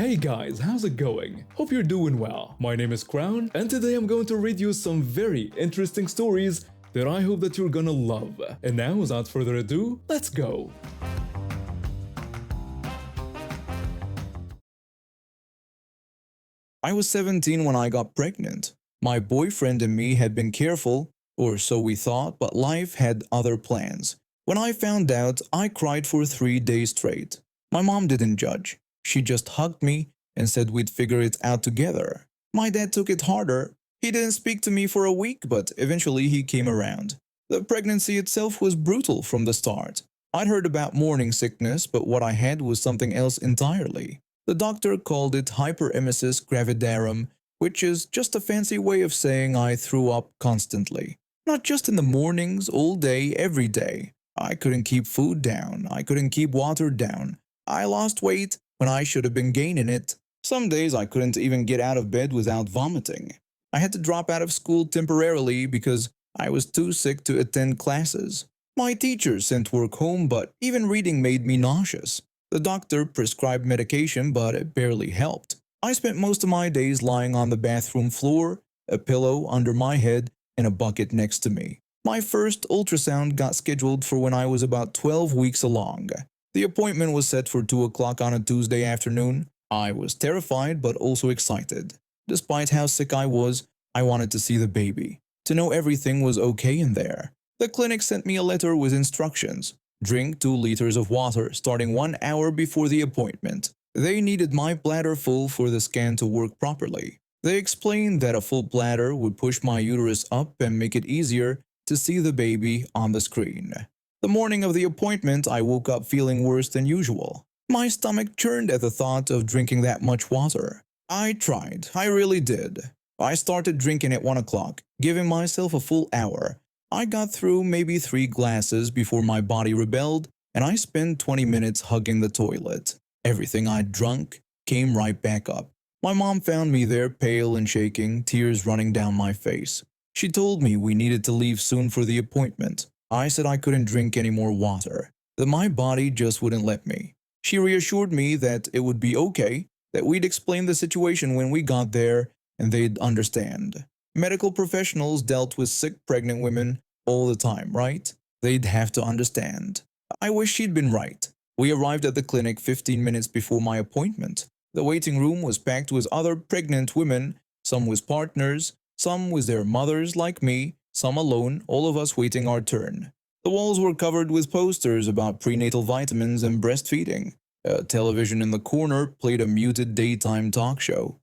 Hey guys, how's it going? Hope you're doing well. My name is Crown, and today I'm going to read you some very interesting stories that I hope that you're gonna love. And now, without further ado, let's go! I was 17 when I got pregnant. My boyfriend and me had been careful, or so we thought, but life had other plans. When I found out, I cried for 3 days straight. My mom didn't judge. She just hugged me and said we'd figure it out together. My dad took it harder. He didn't speak to me for a week, but eventually he came around. The pregnancy itself was brutal from the start. I'd heard about morning sickness, but what I had was something else entirely. The doctor called it hyperemesis gravidarum, which is just a fancy way of saying I threw up constantly. Not just in the mornings, all day, every day. I couldn't keep food down. I couldn't keep water down. I lost weight when I should have been gaining it. Some days I couldn't even get out of bed without vomiting. I had to drop out of school temporarily because I was too sick to attend classes. My teacher sent work home, but even reading made me nauseous. The doctor prescribed medication, but it barely helped. I spent most of my days lying on the bathroom floor, a pillow under my head, and a bucket next to me. My first ultrasound got scheduled for when I was about 12 weeks along. The appointment was set for 2 o'clock on a Tuesday afternoon. I was terrified but also excited. Despite how sick I was, I wanted to see the baby, to know everything was okay in there. The clinic sent me a letter with instructions. Drink 2 liters of water starting 1 hour before the appointment. They needed my bladder full for the scan to work properly. They explained that a full bladder would push my uterus up and make it easier to see the baby on the screen. The morning of the appointment, I woke up feeling worse than usual. My stomach churned at the thought of drinking that much water. I tried, I really did. I started drinking at 1 o'clock, giving myself a full hour. I got through maybe 3 glasses before my body rebelled, and I spent 20 minutes hugging the toilet. Everything I'd drunk came right back up. My mom found me there pale and shaking, tears running down my face. She told me we needed to leave soon for the appointment. I said I couldn't drink any more water, that my body just wouldn't let me. She reassured me that it would be okay, that we'd explain the situation when we got there and they'd understand. Medical professionals dealt with sick pregnant women all the time, right? They'd have to understand. I wish she'd been right. We arrived at the clinic 15 minutes before my appointment. The waiting room was packed with other pregnant women, some with partners, some with their mothers like me, some alone, all of us waiting our turn. The walls were covered with posters about prenatal vitamins and breastfeeding. A television in the corner played a muted daytime talk show.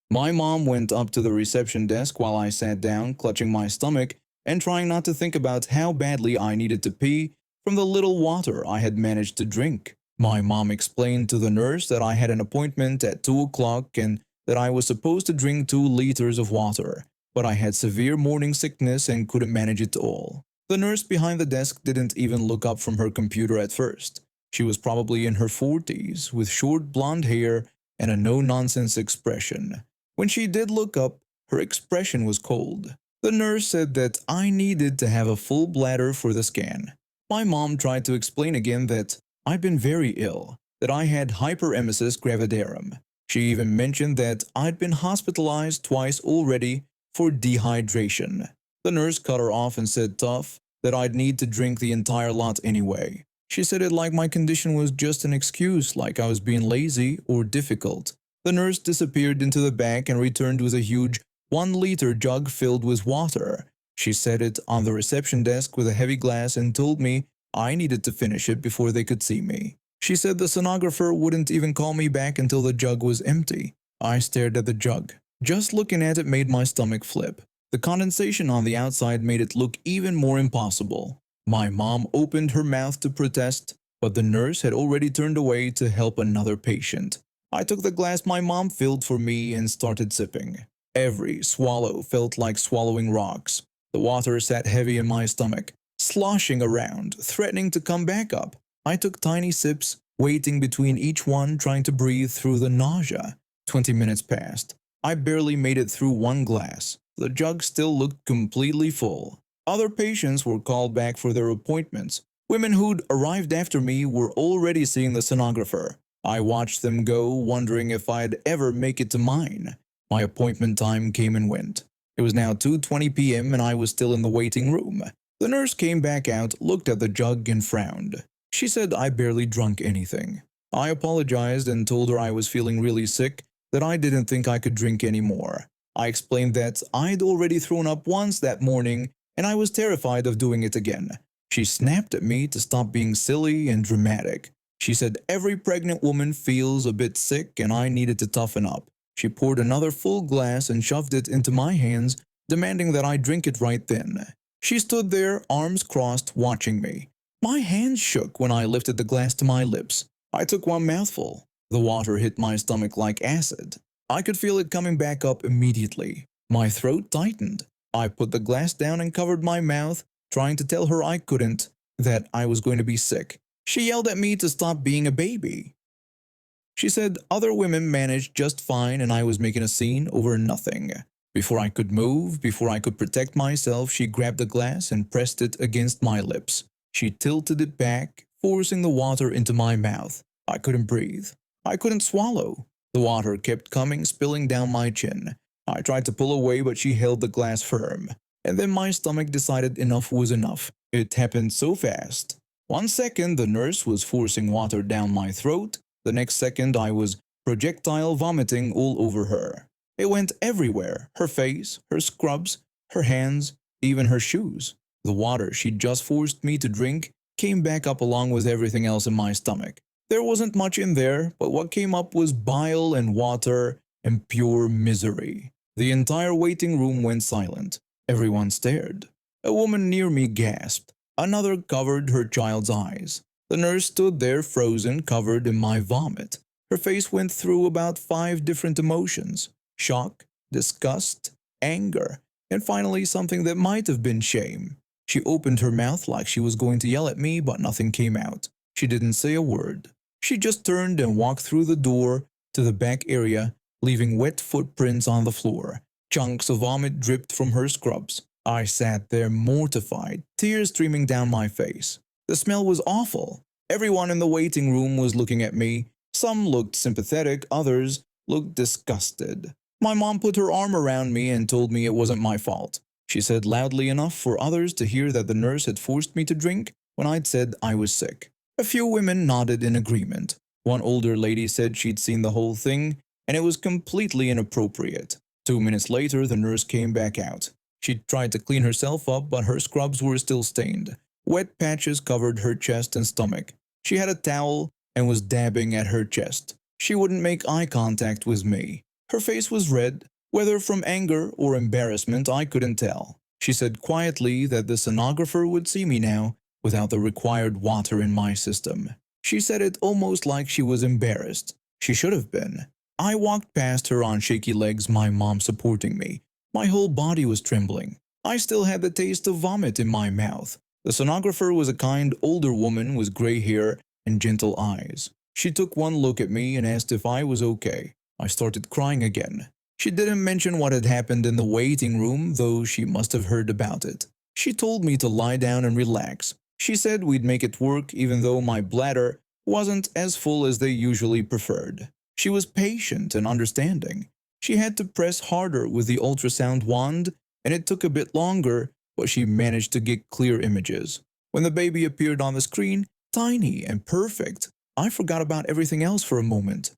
My mom went up to the reception desk while I sat down, clutching my stomach and trying not to think about how badly I needed to pee from the little water I had managed to drink. My mom explained to the nurse that I had an appointment at 2 o'clock and that I was supposed to drink 2 liters of water, but I had severe morning sickness and couldn't manage it all. The nurse behind the desk didn't even look up from her computer at first. She was probably in her 40s, with short blonde hair and a no-nonsense expression. When she did look up, her expression was cold. The nurse said that I needed to have a full bladder for the scan. My mom tried to explain again that I'd been very ill, that I had hyperemesis gravidarum. She even mentioned that I'd been hospitalized twice already for dehydration. The nurse cut her off and said tough that I'd need to drink the entire lot anyway. She said it like my condition was just an excuse, like I was being lazy or difficult. The nurse disappeared into the back and returned with a huge 1-liter jug filled with water. She set it on the reception desk with a heavy glass and told me I needed to finish it before they could see me. She said the sonographer wouldn't even call me back until the jug was empty. I stared at the jug. Just looking at it made my stomach flip. The condensation on the outside made it look even more impossible. My mom opened her mouth to protest, but the nurse had already turned away to help another patient. I took the glass my mom filled for me and started sipping. Every swallow felt like swallowing rocks. The water sat heavy in my stomach, sloshing around, threatening to come back up. I took tiny sips, waiting between each one, trying to breathe through the nausea. 20 minutes passed. I barely made it through 1 glass. The jug still looked completely full. Other patients were called back for their appointments. Women who'd arrived after me were already seeing the sonographer. I watched them go, wondering if I'd ever make it to mine. My appointment time came and went. It was now 2:20 p.m. and I was still in the waiting room. The nurse came back out, looked at the jug and frowned. She said I barely drunk anything. I apologized and told her I was feeling really sick, that I didn't think I could drink anymore. I explained that I'd already thrown up once that morning and I was terrified of doing it again. She snapped at me to stop being silly and dramatic. She said every pregnant woman feels a bit sick and I needed to toughen up. She poured another full glass and shoved it into my hands, demanding that I drink it right then. She stood there, arms crossed, watching me. My hands shook when I lifted the glass to my lips. I took one mouthful. The water hit my stomach like acid. I could feel it coming back up immediately. My throat tightened. I put the glass down and covered my mouth, trying to tell her I couldn't, that I was going to be sick. She yelled at me to stop being a baby. She said other women managed just fine and I was making a scene over nothing. Before I could move, before I could protect myself, she grabbed the glass and pressed it against my lips. She tilted it back, forcing the water into my mouth. I couldn't breathe. I couldn't swallow. The water kept coming, spilling down my chin. I tried to pull away, but she held the glass firm. And then my stomach decided enough was enough. It happened so fast. 1 second, the nurse was forcing water down my throat. The next second, I was projectile vomiting all over her. It went everywhere, her face, her scrubs, her hands, even her shoes. The water she just forced me to drink came back up along with everything else in my stomach. There wasn't much in there, but what came up was bile and water and pure misery. The entire waiting room went silent. Everyone stared. A woman near me gasped. Another covered her child's eyes. The nurse stood there frozen, covered in my vomit. Her face went through about 5 different emotions: shock, disgust, anger, and finally something that might have been shame. She opened her mouth like she was going to yell at me, but nothing came out. She didn't say a word. She just turned and walked through the door to the back area, leaving wet footprints on the floor. Chunks of vomit dripped from her scrubs. I sat there mortified, tears streaming down my face. The smell was awful. Everyone in the waiting room was looking at me. Some looked sympathetic, others looked disgusted. My mom put her arm around me and told me it wasn't my fault. She said loudly enough for others to hear that the nurse had forced me to drink when I'd said I was sick. A few women nodded in agreement. One older lady said she'd seen the whole thing and it was completely inappropriate. 2 minutes later, the nurse came back out. She tried to clean herself up, but her scrubs were still stained. Wet patches covered her chest and stomach. She had a towel and was dabbing at her chest. She wouldn't make eye contact with me. Her face was red. Whether from anger or embarrassment, I couldn't tell. She said quietly that the sonographer would see me now without the required water in my system. She said it almost like she was embarrassed. She should have been. I walked past her on shaky legs, my mom supporting me. My whole body was trembling. I still had the taste of vomit in my mouth. The sonographer was a kind older woman with gray hair and gentle eyes. She took one look at me and asked if I was okay. I started crying again. She didn't mention what had happened in the waiting room, though she must have heard about it. She told me to lie down and relax. She said we'd make it work even though my bladder wasn't as full as they usually preferred. She was patient and understanding. She had to press harder with the ultrasound wand, and it took a bit longer, but she managed to get clear images. When the baby appeared on the screen, tiny and perfect, I forgot about everything else for a moment.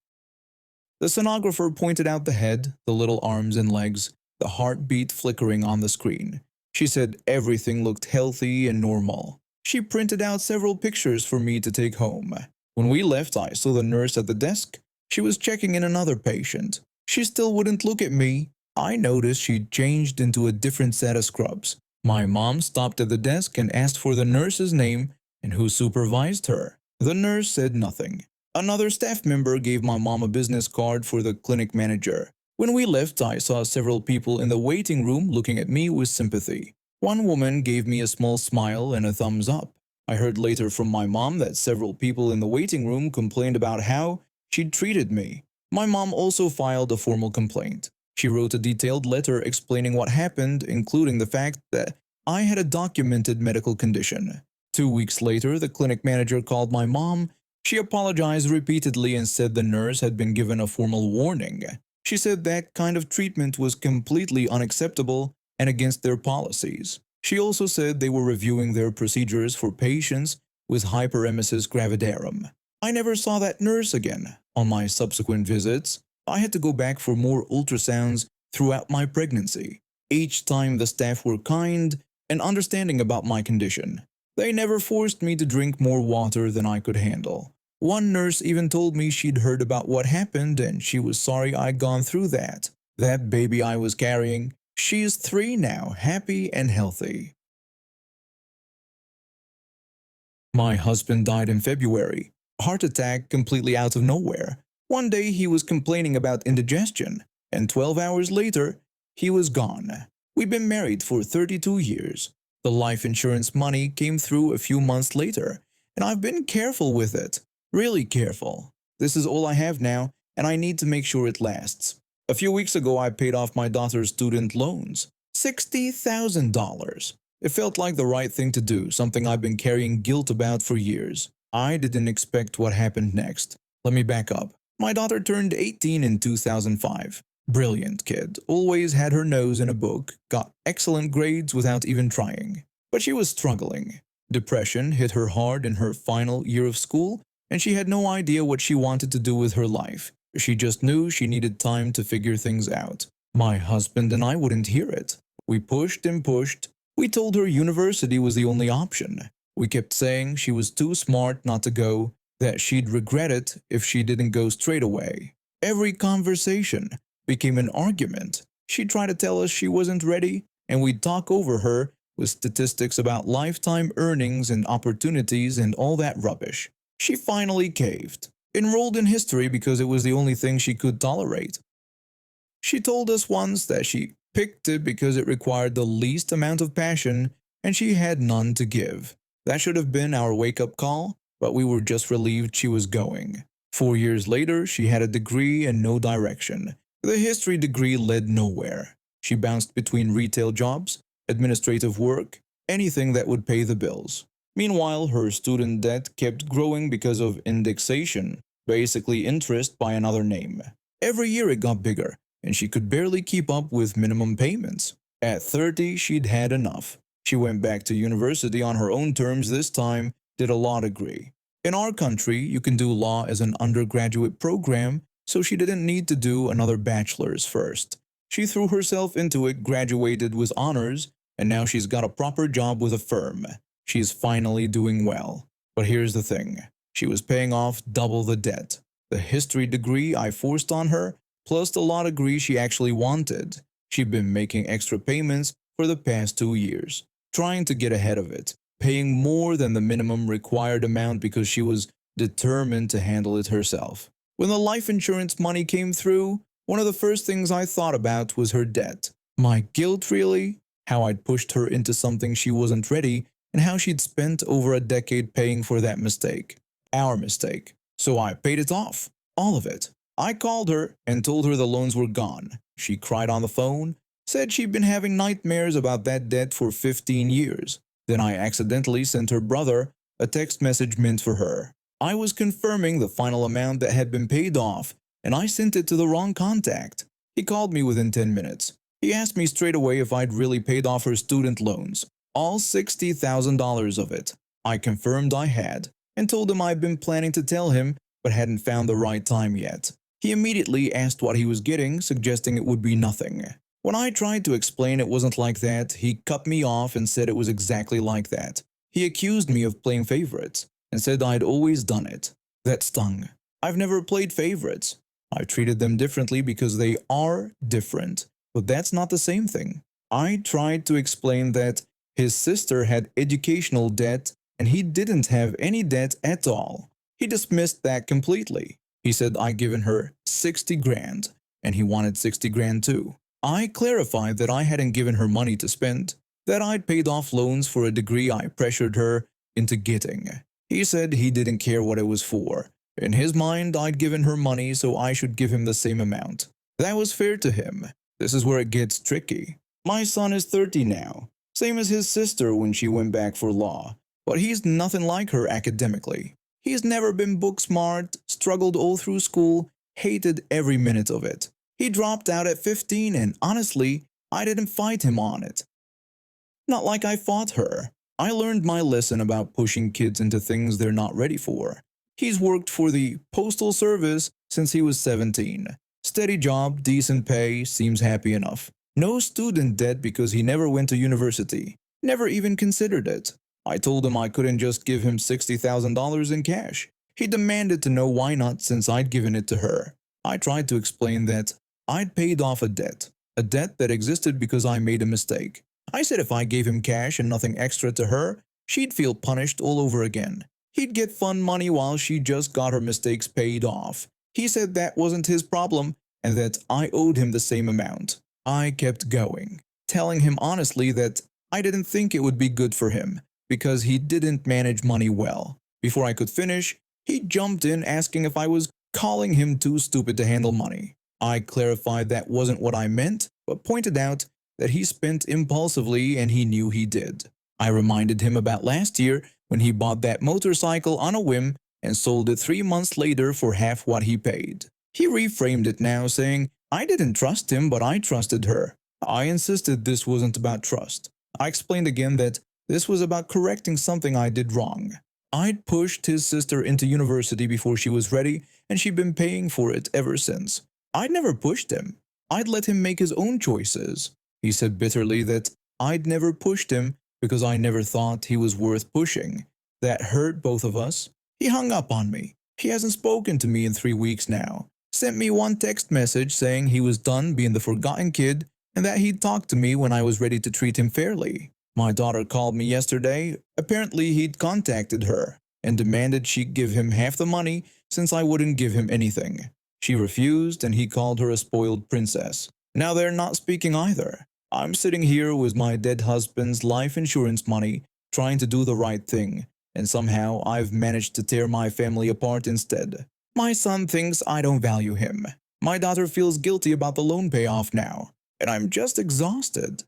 The sonographer pointed out the head, the little arms and legs, the heartbeat flickering on the screen. She said everything looked healthy and normal. She printed out several pictures for me to take home. When we left, I saw the nurse at the desk. She was checking in another patient. She still wouldn't look at me. I noticed she'd changed into a different set of scrubs. My mom stopped at the desk and asked for the nurse's name and who supervised her. The nurse said nothing. Another staff member gave my mom a business card for the clinic manager. When we left, I saw several people in the waiting room looking at me with sympathy. One woman gave me a small smile and a thumbs up. I heard later from my mom that several people in the waiting room complained about how she'd treated me. My mom also filed a formal complaint. She wrote a detailed letter explaining what happened, including the fact that I had a documented medical condition. 2 weeks later, the clinic manager called my mom She apologized repeatedly and said the nurse had been given a formal warning. She said that kind of treatment was completely unacceptable and against their policies. She also said they were reviewing their procedures for patients with hyperemesis gravidarum. I never saw that nurse again. On my subsequent visits, I had to go back for more ultrasounds throughout my pregnancy. Each time the staff were kind and understanding about my condition. They never forced me to drink more water than I could handle. One nurse even told me she'd heard about what happened and she was sorry I'd gone through that. That baby I was carrying, she is 3 now, happy and healthy. My husband died in February. Heart attack completely out of nowhere. One day he was complaining about indigestion, and 12 hours later, he was gone. We've been married for 32 years. The life insurance money came through a few months later, and I've been careful with it. Really careful. This is all I have now, and I need to make sure it lasts. A few weeks ago, I paid off my daughter's student loans. $60,000. It felt like the right thing to do, something I've been carrying guilt about for years. I didn't expect what happened next. Let me back up. My daughter turned 18 in 2005. Brilliant kid, always had her nose in a book, got excellent grades without even trying. But she was struggling. Depression hit her hard in her final year of school, and she had no idea what she wanted to do with her life. She just knew she needed time to figure things out. My husband and I wouldn't hear it. We pushed and pushed. We told her university was the only option. We kept saying she was too smart not to go, that she'd regret it if she didn't go straight away. Every conversation became an argument. She'd try to tell us she wasn't ready, and we'd talk over her with statistics about lifetime earnings and opportunities and all that rubbish. She finally caved. Enrolled in history because it was the only thing she could tolerate. She told us once that she picked it because it required the least amount of passion and she had none to give. That should have been our wake-up call, but we were just relieved she was going. 4 years later, she had a degree and no direction. The history degree led nowhere. She bounced between retail jobs, administrative work, anything that would pay the bills. Meanwhile, her student debt kept growing because of indexation, basically interest by another name. Every year it got bigger, and she could barely keep up with minimum payments. At 30, she'd had enough. She went back to university on her own terms this time, did a law degree. In our country, you can do law as an undergraduate program, so she didn't need to do another bachelor's first. She threw herself into it, graduated with honors, and now she's got a proper job with a firm. She's finally doing well. But here's the thing. She was paying off double the debt. The history degree I forced on her, plus the law degree she actually wanted. She'd been making extra payments for the past 2 years, trying to get ahead of it, paying more than the minimum required amount because she was determined to handle it herself. When the life insurance money came through, one of the first things I thought about was her debt. My guilt, really? How I'd pushed her into something she wasn't ready, and how she'd spent over a decade paying for that mistake. Our mistake. So I paid it off. All of it. I called her and told her the loans were gone. She cried on the phone, said she'd been having nightmares about that debt for 15 years. Then I accidentally sent her brother a text message meant for her. I was confirming the final amount that had been paid off, and I sent it to the wrong contact. He called me within 10 minutes. He asked me straight away if I'd really paid off her student loans. All $60,000 of it. I confirmed I had, and told him I'd been planning to tell him, but hadn't found the right time yet. He immediately asked what he was getting, suggesting it would be nothing. When I tried to explain it wasn't like that, he cut me off and said it was exactly like that. He accused me of playing favorites, and said I'd always done it. That stung. I've never played favorites. I treated them differently because they are different, but that's not the same thing. I tried to explain that his sister had educational debt and he didn't have any debt at all. He dismissed that completely. He said I'd given her 60 grand and he wanted 60 grand too. I clarified that I hadn't given her money to spend, that I'd paid off loans for a degree I pressured her into getting. He said he didn't care what it was for. In his mind, I'd given her money, so I should give him the same amount. That was fair to him. This is where it gets tricky. My son is 30 now, same as his sister when she went back for law, but he's nothing like her academically. He's never been book smart, struggled all through school, hated every minute of it. He dropped out at 15 and honestly, I didn't fight him on it. Not like I fought her. I learned my lesson about pushing kids into things they're not ready for. He's worked for the Postal Service since he was 17. Steady job, decent pay, seems happy enough. No student debt because he never went to university. Never even considered it. I told him I couldn't just give him $60,000 in cash. He demanded to know why not since I'd given it to her. I tried to explain that I'd paid off a debt that existed because I made a mistake. I said if I gave him cash and nothing extra to her, she'd feel punished all over again. He'd get fun money while she just got her mistakes paid off. He said that wasn't his problem and that I owed him the same amount. I kept going, telling him honestly that I didn't think it would be good for him because he didn't manage money well. Before I could finish, he jumped in asking if I was calling him too stupid to handle money. I clarified that wasn't what I meant, but pointed out that he spent impulsively and he knew he did. I reminded him about last year when he bought that motorcycle on a whim and sold it 3 months later for half what he paid. He reframed it now, saying, I didn't trust him, but I trusted her. I insisted this wasn't about trust. I explained again that this was about correcting something I did wrong. I'd pushed his sister into university before she was ready, and she'd been paying for it ever since. I'd never pushed him. I'd let him make his own choices. He said bitterly that I'd never pushed him because I never thought he was worth pushing. That hurt both of us. He hung up on me. He hasn't spoken to me in 3 weeks now. Sent me one text message saying he was done being the forgotten kid and that he'd talk to me when I was ready to treat him fairly. My daughter called me yesterday. Apparently he'd contacted her and demanded she give him half the money since I wouldn't give him anything. She refused and he called her a spoiled princess. Now they're not speaking either. I'm sitting here with my dead husband's life insurance money, trying to do the right thing, and somehow I've managed to tear my family apart instead. My son thinks I don't value him. My daughter feels guilty about the loan payoff now, and I'm just exhausted.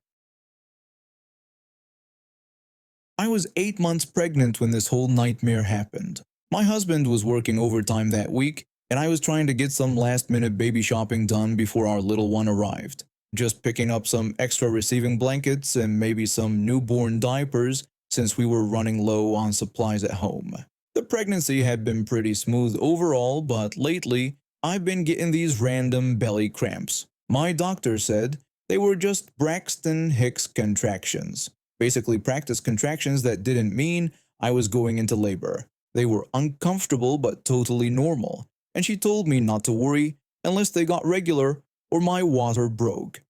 I was 8 months pregnant when this whole nightmare happened. My husband was working overtime that week, and I was trying to get some last-minute baby shopping done before our little one arrived. Just picking up some extra receiving blankets and maybe some newborn diapers since we were running low on supplies at home. The pregnancy had been pretty smooth overall, but lately I've been getting these random belly cramps. My doctor said they were just Braxton Hicks contractions. Basically practice contractions that didn't mean I was going into labor. They were uncomfortable but totally normal, and she told me not to worry unless they got regular or my water broke.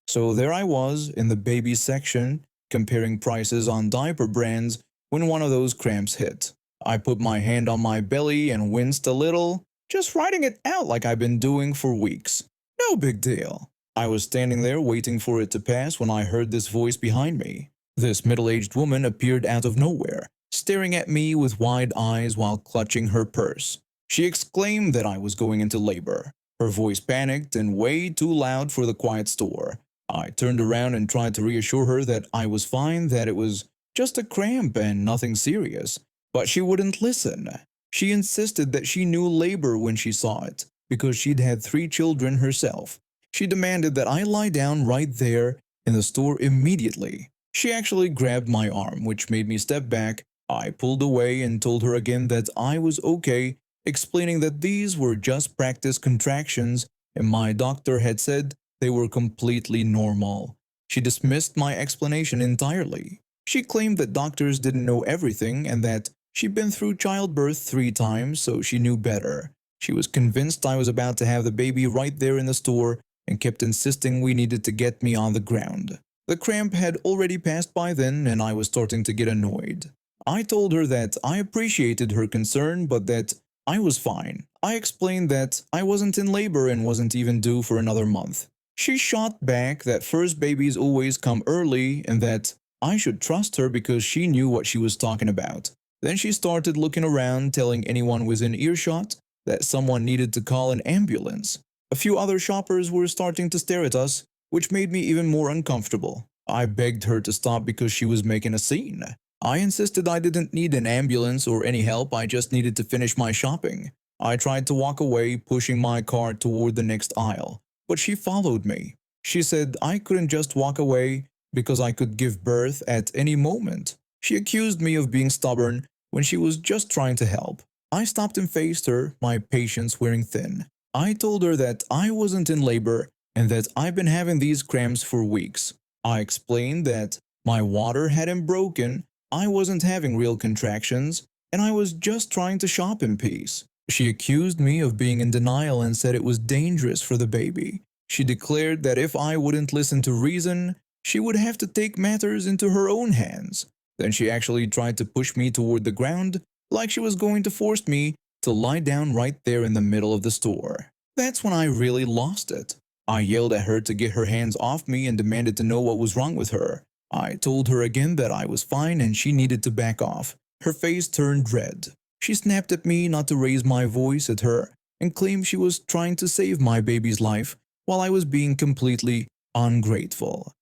So there I was in the baby section comparing prices on diaper brands when one of those cramps hit. I put my hand on my belly and winced a little, just writing it out like I've been doing for weeks. No big deal. I was standing there waiting for it to pass when I heard this voice behind me. This middle-aged woman appeared out of nowhere, staring at me with wide eyes while clutching her purse. She exclaimed that I was going into labor. Her voice panicked and way too loud for the quiet store. I turned around and tried to reassure her that I was fine, that it was just a cramp and nothing serious. But she wouldn't listen. She insisted that she knew labor when she saw it, because she'd had 3 children herself. She demanded that I lie down right there in the store immediately. She actually grabbed my arm, which made me step back. I pulled away and told her again that I was okay, explaining that these were just practice contractions and my doctor had said they were completely normal. She dismissed my explanation entirely. She claimed that doctors didn't know everything and that she'd been through childbirth 3 times, so she knew better. She was convinced I was about to have the baby right there in the store and kept insisting we needed to get me on the ground. The cramp had already passed by then and I was starting to get annoyed. I told her that I appreciated her concern but that I was fine. I explained that I wasn't in labor and wasn't even due for another month. She shot back that first babies always come early and that I should trust her because she knew what she was talking about. Then she started looking around, telling anyone within earshot that someone needed to call an ambulance. A few other shoppers were starting to stare at us, which made me even more uncomfortable. I begged her to stop because she was making a scene. I insisted I didn't need an ambulance or any help, I just needed to finish my shopping. I tried to walk away, pushing my cart toward the next aisle, but she followed me. She said I couldn't just walk away because I could give birth at any moment. She accused me of being stubborn when she was just trying to help. I stopped and faced her, my patience wearing thin. I told her that I wasn't in labor and that I've been having these cramps for weeks. I explained that my water hadn't broken, I wasn't having real contractions, and I was just trying to shop in peace. She accused me of being in denial and said it was dangerous for the baby. She declared that if I wouldn't listen to reason, she would have to take matters into her own hands. Then she actually tried to push me toward the ground, like she was going to force me to lie down right there in the middle of the store. That's when I really lost it. I yelled at her to get her hands off me and demanded to know what was wrong with her. I told her again that I was fine and she needed to back off. Her face turned red. She snapped at me not to raise my voice at her and claimed she was trying to save my baby's life while I was being completely ungrateful.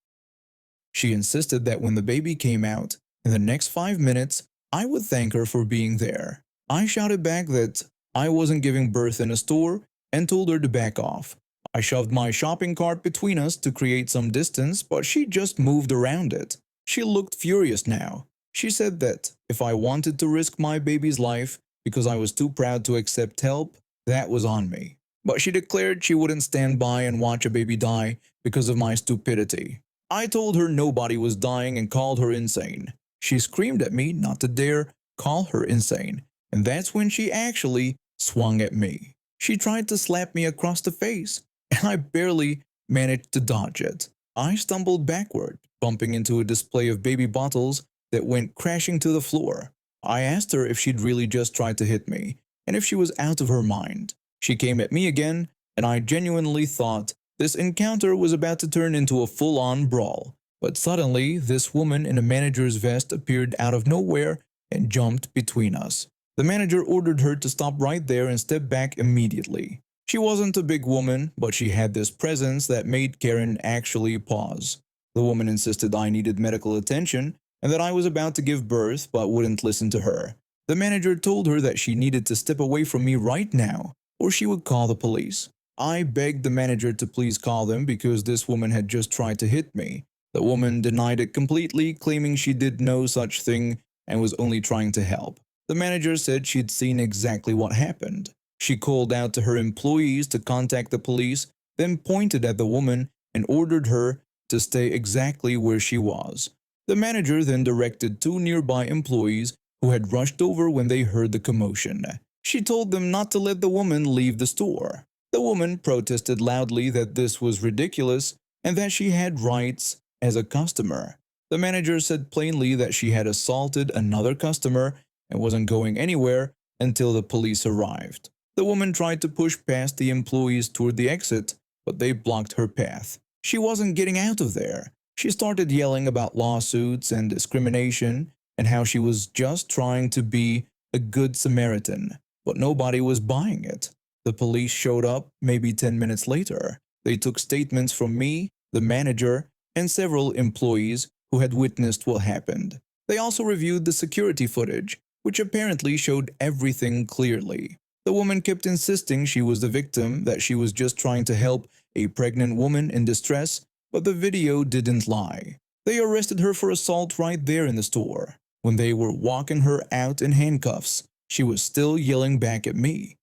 She insisted that when the baby came out, in the next 5 minutes, I would thank her for being there. I shouted back that I wasn't giving birth in a store and told her to back off. I shoved my shopping cart between us to create some distance, but she just moved around it. She looked furious now. She said that if I wanted to risk my baby's life because I was too proud to accept help, that was on me. But she declared she wouldn't stand by and watch a baby die because of my stupidity. I told her nobody was dying and called her insane. She screamed at me not to dare call her insane, and that's when she actually swung at me. She tried to slap me across the face, and I barely managed to dodge it. I stumbled backward, bumping into a display of baby bottles that went crashing to the floor. I asked her if she'd really just tried to hit me, and if she was out of her mind. She came at me again, and I genuinely thought this encounter was about to turn into a full-on brawl. But suddenly, this woman in a manager's vest appeared out of nowhere and jumped between us. The manager ordered her to stop right there and step back immediately. She wasn't a big woman, but she had this presence that made Karen actually pause. The woman insisted I needed medical attention and that I was about to give birth but wouldn't listen to her. The manager told her that she needed to step away from me right now or she would call the police. I begged the manager to please call them because this woman had just tried to hit me. The woman denied it completely, claiming she did no such thing and was only trying to help. The manager said she'd seen exactly what happened. She called out to her employees to contact the police, then pointed at the woman and ordered her to stay exactly where she was. The manager then directed two nearby employees who had rushed over when they heard the commotion. She told them not to let the woman leave the store. The woman protested loudly that this was ridiculous and that she had rights as a customer. The manager said plainly that she had assaulted another customer and wasn't going anywhere until the police arrived. The woman tried to push past the employees toward the exit, but they blocked her path. She wasn't getting out of there. She started yelling about lawsuits and discrimination and how she was just trying to be a good Samaritan, but nobody was buying it. The police showed up maybe 10 minutes later. They took statements from me, the manager, and several employees who had witnessed what happened. They also reviewed the security footage, which apparently showed everything clearly. The woman kept insisting she was the victim, that she was just trying to help a pregnant woman in distress, but the video didn't lie. They arrested her for assault right there in the store. When they were walking her out in handcuffs, she was still yelling back at me.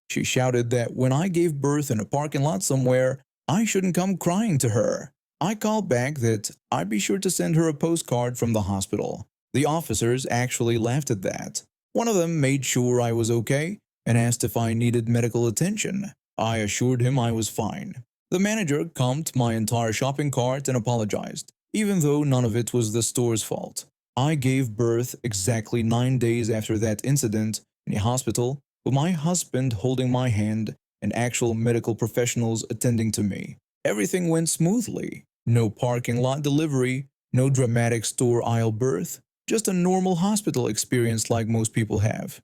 She shouted that when I gave birth in a parking lot somewhere, I shouldn't come crying to her. I called back that I'd be sure to send her a postcard from the hospital. The officers actually laughed at that. One of them made sure I was okay and asked if I needed medical attention. I assured him I was fine. The manager comped my entire shopping cart and apologized, even though none of it was the store's fault. I gave birth exactly 9 days after that incident in a hospital with my husband holding my hand and actual medical professionals attending to me. Everything went smoothly. No parking lot delivery, no dramatic store aisle birth, just a normal hospital experience like most people have.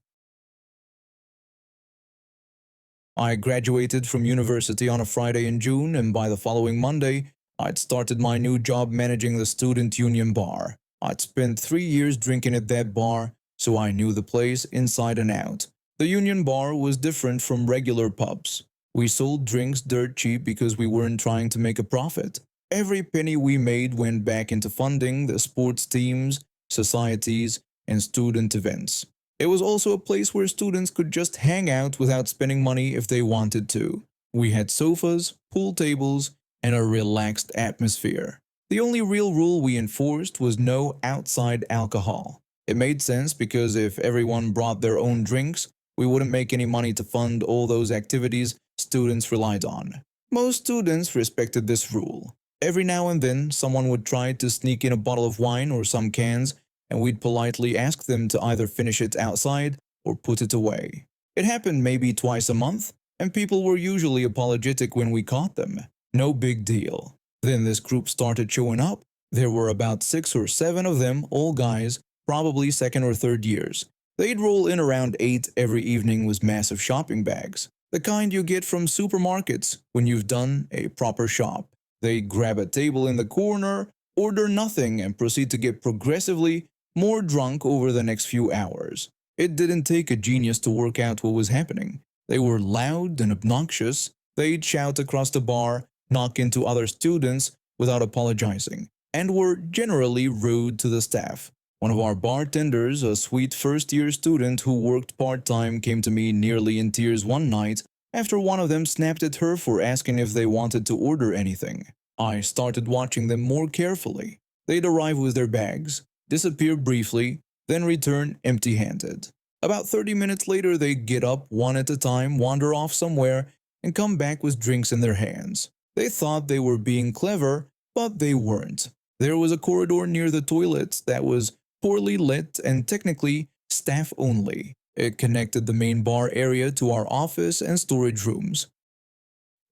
I graduated from university on a Friday in June, and by the following Monday, I'd started my new job managing the student union bar. I'd spent 3 years drinking at that bar, so I knew the place inside and out. The Union Bar was different from regular pubs. We sold drinks dirt cheap because we weren't trying to make a profit. Every penny we made went back into funding the sports teams, societies, and student events. It was also a place where students could just hang out without spending money if they wanted to. We had sofas, pool tables, and a relaxed atmosphere. The only real rule we enforced was no outside alcohol. It made sense because if everyone brought their own drinks, we wouldn't make any money to fund all those activities students relied on. Most students respected this rule. Every now and then, someone would try to sneak in a bottle of wine or some cans, and we'd politely ask them to either finish it outside or put it away. It happened maybe twice a month, and people were usually apologetic when we caught them. No big deal. Then this group started showing up. There were about 6 or 7 of them, all guys, probably second or third years. They'd roll in around 8 every evening with massive shopping bags, the kind you get from supermarkets when you've done a proper shop. They'd grab a table in the corner, order nothing, and proceed to get progressively more drunk over the next few hours. It didn't take a genius to work out what was happening. They were loud and obnoxious. They'd shout across the bar, knock into other students without apologizing, and were generally rude to the staff. One of our bartenders, a sweet first-year student who worked part-time, came to me nearly in tears one night after one of them snapped at her for asking if they wanted to order anything. I started watching them more carefully. They'd arrive with their bags, disappear briefly, then return empty-handed. About 30 minutes later, they'd get up one at a time, wander off somewhere, and come back with drinks in their hands. They thought they were being clever, but they weren't. There was a corridor near the toilets that was poorly lit and technically staff only. It connected the main bar area to our office and storage rooms.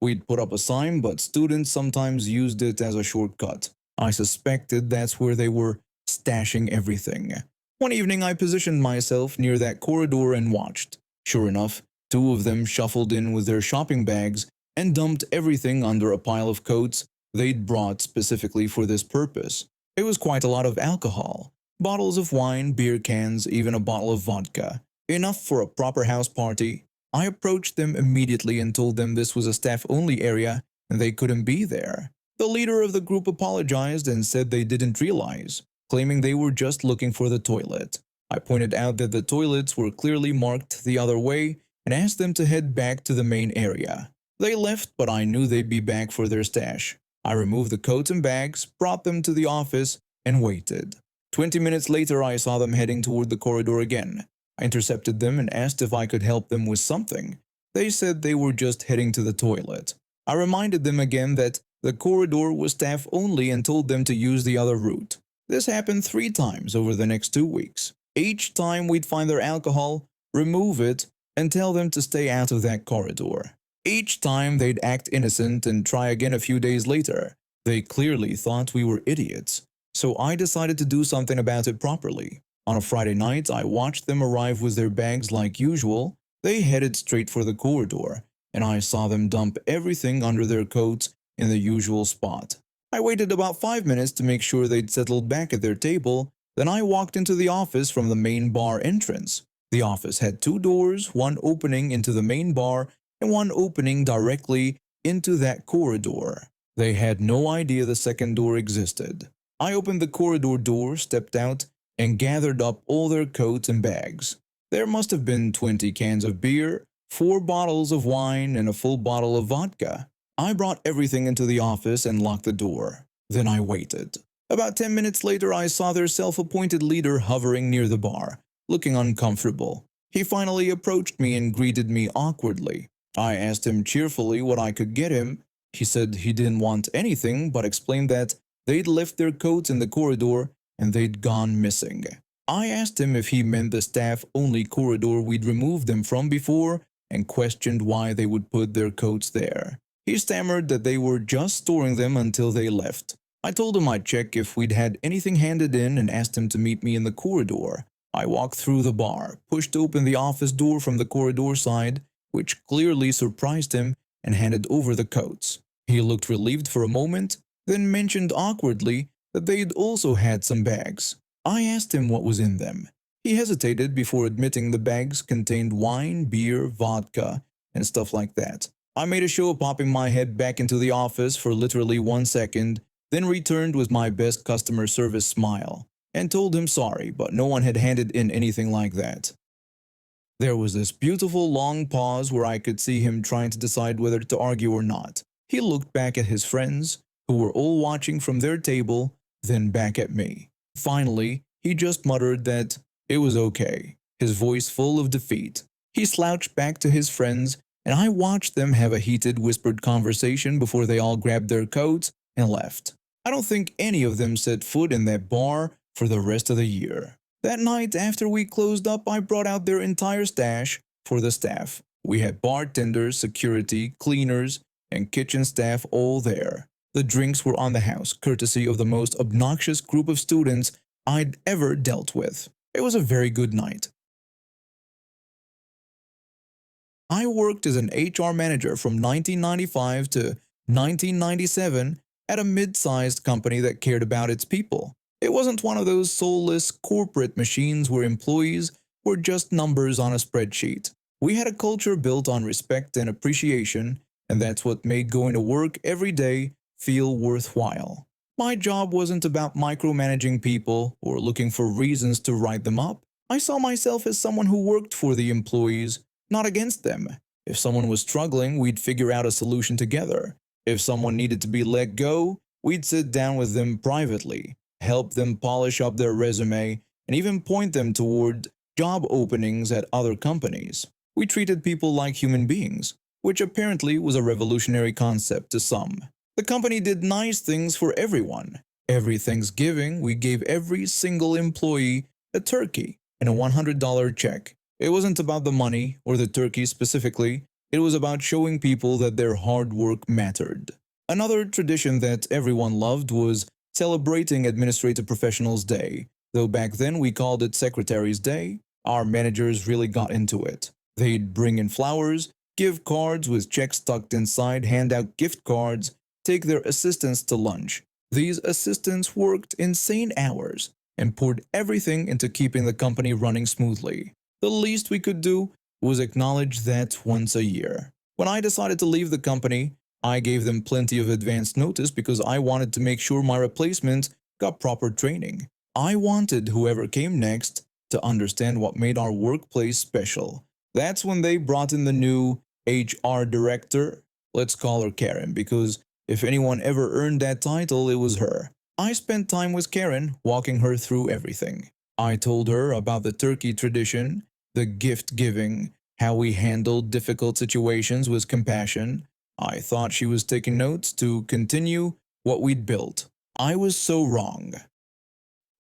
We'd put up a sign, but students sometimes used it as a shortcut. I suspected that's where they were stashing everything. One evening I positioned myself near that corridor and watched. Sure enough, 2 of them shuffled in with their shopping bags and dumped everything under a pile of coats they'd brought specifically for this purpose. It was quite a lot of alcohol. Bottles of wine, beer cans, even a bottle of vodka. Enough for a proper house party. I approached them immediately and told them this was a staff-only area and they couldn't be there. The leader of the group apologized and said they didn't realize, claiming they were just looking for the toilet. I pointed out that the toilets were clearly marked the other way and asked them to head back to the main area. They left, but I knew they'd be back for their stash. I removed the coats and bags, brought them to the office, and waited. 20 minutes later, I saw them heading toward the corridor again. I intercepted them and asked if I could help them with something. They said they were just heading to the toilet. I reminded them again that the corridor was staff only and told them to use the other route. This happened 3 times over the next 2 weeks. Each time we'd find their alcohol, remove it, and tell them to stay out of that corridor. Each time they'd act innocent and try again a few days later. They clearly thought we were idiots. So I decided to do something about it properly. On a Friday night, I watched them arrive with their bags like usual. They headed straight for the corridor, and I saw them dump everything under their coats in the usual spot. I waited about 5 minutes to make sure they'd settled back at their table. Then I walked into the office from the main bar entrance. The office had 2 doors, one opening into the main bar and one opening directly into that corridor. They had no idea the second door existed. I opened the corridor door, stepped out, and gathered up all their coats and bags. There must have been 20 cans of beer, 4 bottles of wine, and a full bottle of vodka. I brought everything into the office and locked the door. Then I waited. About 10 minutes later, I saw their self-appointed leader hovering near the bar, looking uncomfortable. He finally approached me and greeted me awkwardly. I asked him cheerfully what I could get him. He said he didn't want anything, but explained that they'd left their coats in the corridor and they'd gone missing. I asked him if he meant the staff-only corridor we'd removed them from before and questioned why they would put their coats there. He stammered that they were just storing them until they left. I told him I'd check if we'd had anything handed in and asked him to meet me in the corridor. I walked through the bar, pushed open the office door from the corridor side, which clearly surprised him, and handed over the coats. He looked relieved for a moment, then mentioned awkwardly that they'd also had some bags. I asked him what was in them. He hesitated before admitting the bags contained wine, beer, vodka, and stuff like that. I made a show of popping my head back into the office for literally 1 second, then returned with my best customer service smile, and told him sorry, but no one had handed in anything like that. There was this beautiful long pause where I could see him trying to decide whether to argue or not. He looked back at his friends, who were all watching from their table, then back at me. Finally, he just muttered that it was okay, his voice full of defeat. He slouched back to his friends, and I watched them have a heated, whispered conversation before they all grabbed their coats and left. I don't think any of them set foot in that bar for the rest of the year. That night, after we closed up, I brought out their entire stash for the staff. We had bartenders, security, cleaners, and kitchen staff all there. The drinks were on the house, courtesy of the most obnoxious group of students I'd ever dealt with. It was a very good night. I worked as an HR manager from 1995 to 1997 at a mid-sized company that cared about its people. It wasn't one of those soulless corporate machines where employees were just numbers on a spreadsheet. We had a culture built on respect and appreciation, and that's what made going to work every day feel worthwhile. My job wasn't about micromanaging people or looking for reasons to write them up. I saw myself as someone who worked for the employees, not against them. If someone was struggling, we'd figure out a solution together. If someone needed to be let go, we'd sit down with them privately, help them polish up their resume, and even point them toward job openings at other companies. We treated people like human beings, which apparently was a revolutionary concept to some. The company did nice things for everyone. Every Thanksgiving, we gave every single employee a turkey and a $100 check. It wasn't about the money or the turkey specifically. It was about showing people that their hard work mattered. Another tradition that everyone loved was celebrating Administrative Professionals Day. Though back then we called it Secretary's Day, our managers really got into it. They'd bring in flowers, give cards with checks tucked inside, hand out gift cards, take their assistants to lunch. These assistants worked insane hours and poured everything into keeping the company running smoothly. The least we could do was acknowledge that once a year. When I decided to leave the company, I gave them plenty of advance notice because I wanted to make sure my replacement got proper training. I wanted whoever came next to understand what made our workplace special. That's when they brought in the new HR director. Let's call her Karen, because if anyone ever earned that title, it was her. I spent time with Karen, walking her through everything. I told her about the turkey tradition, the gift giving, how we handled difficult situations with compassion. I thought she was taking notes to continue what we'd built. I was so wrong.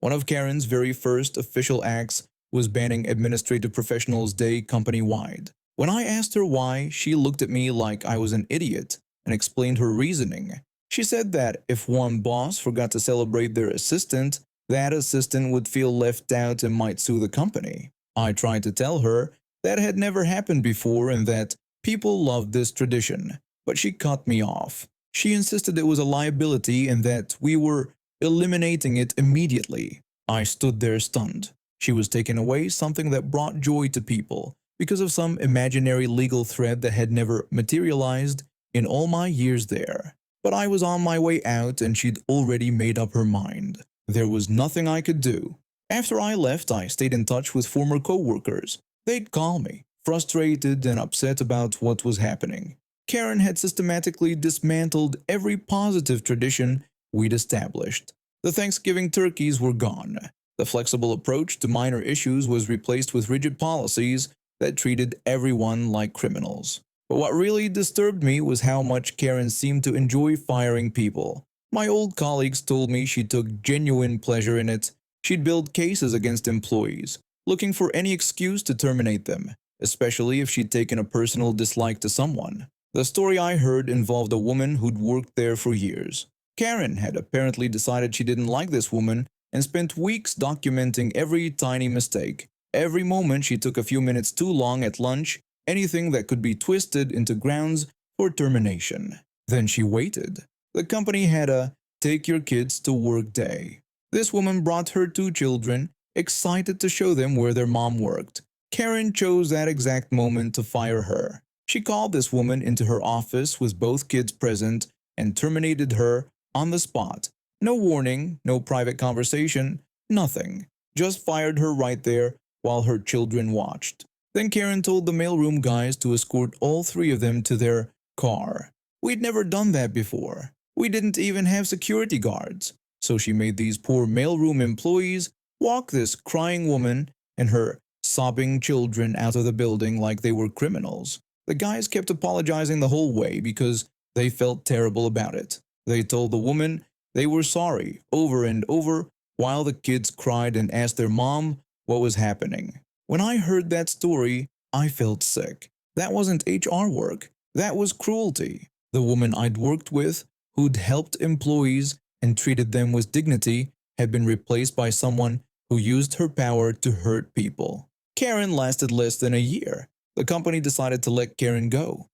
One of Karen's very first official acts was banning Administrative Professionals Day company-wide. When I asked her why, she looked at me like I was an idiot and explained her reasoning. She said that if one boss forgot to celebrate their assistant, that assistant would feel left out and might sue the company. I tried to tell her that had never happened before and that people loved this tradition, but she cut me off. She insisted it was a liability and that we were eliminating it immediately. I stood there stunned. She was taking away something that brought joy to people because of some imaginary legal thread that had never materialized in all my years there. But I was on my way out and she'd already made up her mind. There was nothing I could do. After I left, I stayed in touch with former co-workers. They'd call me, frustrated and upset about what was happening. Karen had systematically dismantled every positive tradition we'd established. The Thanksgiving turkeys were gone. The flexible approach to minor issues was replaced with rigid policies that treated everyone like criminals. But what really disturbed me was how much Karen seemed to enjoy firing people. My old colleagues told me she took genuine pleasure in it. She'd build cases against employees, looking for any excuse to terminate them, especially if she'd taken a personal dislike to someone. The story I heard involved a woman who'd worked there for years. Karen had apparently decided she didn't like this woman and spent weeks documenting every tiny mistake. Every moment she took a few minutes too long at lunch, anything that could be twisted into grounds for termination. Then she waited. The company had a Take Your Kids to Work Day. This woman brought her two children, excited to show them where their mom worked. Karen chose that exact moment to fire her. She called this woman into her office with both kids present and terminated her on the spot. No warning, no private conversation, nothing. Just fired her right there while her children watched. Then Karen told the mailroom guys to escort all three of them to their car. We'd never done that before. We didn't even have security guards. So she made these poor mailroom employees walk this crying woman and her sobbing children out of the building like they were criminals. The guys kept apologizing the whole way because they felt terrible about it. They told the woman they were sorry over and over while the kids cried and asked their mom what was happening. When I heard that story, I felt sick. That wasn't HR work. That was cruelty. The woman I'd worked with, who'd helped employees and treated them with dignity, had been replaced by someone who used her power to hurt people. Karen lasted less than a year. The company decided to let Karen go.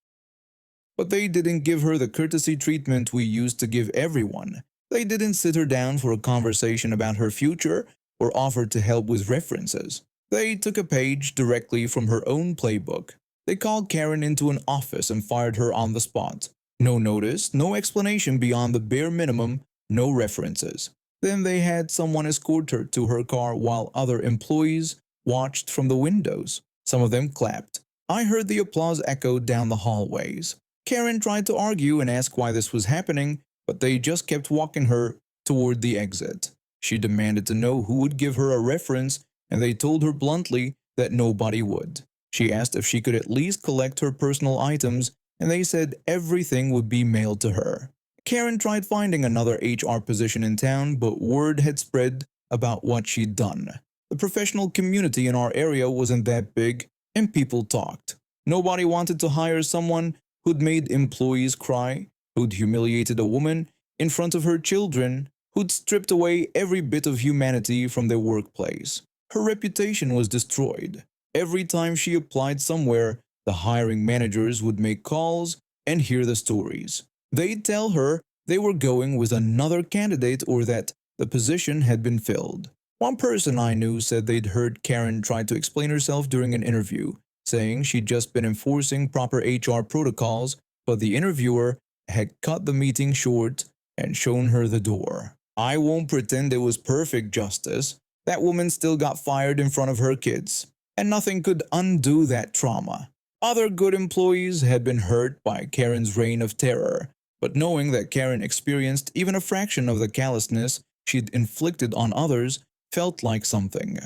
But they didn't give her the courtesy treatment we used to give everyone. They didn't sit her down for a conversation about her future or offer to help with references. They took a page directly from her own playbook. They called Karen into an office and fired her on the spot. No notice, no explanation beyond the bare minimum, no references. Then they had someone escort her to her car while other employees watched from the windows. Some of them clapped. I heard the applause echo down the hallways. Karen tried to argue and ask why this was happening, but they just kept walking her toward the exit. She demanded to know who would give her a reference, and they told her bluntly that nobody would. She asked if she could at least collect her personal items, and they said everything would be mailed to her. Karen tried finding another HR position in town, but word had spread about what she'd done. The professional community in our area wasn't that big, and people talked. Nobody wanted to hire someone who'd made employees cry, who'd humiliated a woman in front of her children, who'd stripped away every bit of humanity from their workplace. Her reputation was destroyed. Every time she applied somewhere, the hiring managers would make calls and hear the stories. They'd tell her they were going with another candidate or that the position had been filled. One person I knew said they'd heard Karen try to explain herself during an interview, saying she'd just been enforcing proper HR protocols, but the interviewer had cut the meeting short and shown her the door. I won't pretend it was perfect justice. That woman still got fired in front of her kids, and nothing could undo that trauma. Other good employees had been hurt by Karen's reign of terror, but knowing that Karen experienced even a fraction of the callousness she'd inflicted on others felt like something.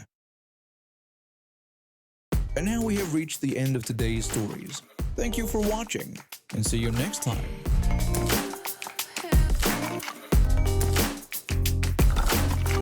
And now we have reached the end of today's stories. Thank you for watching, and see you next time.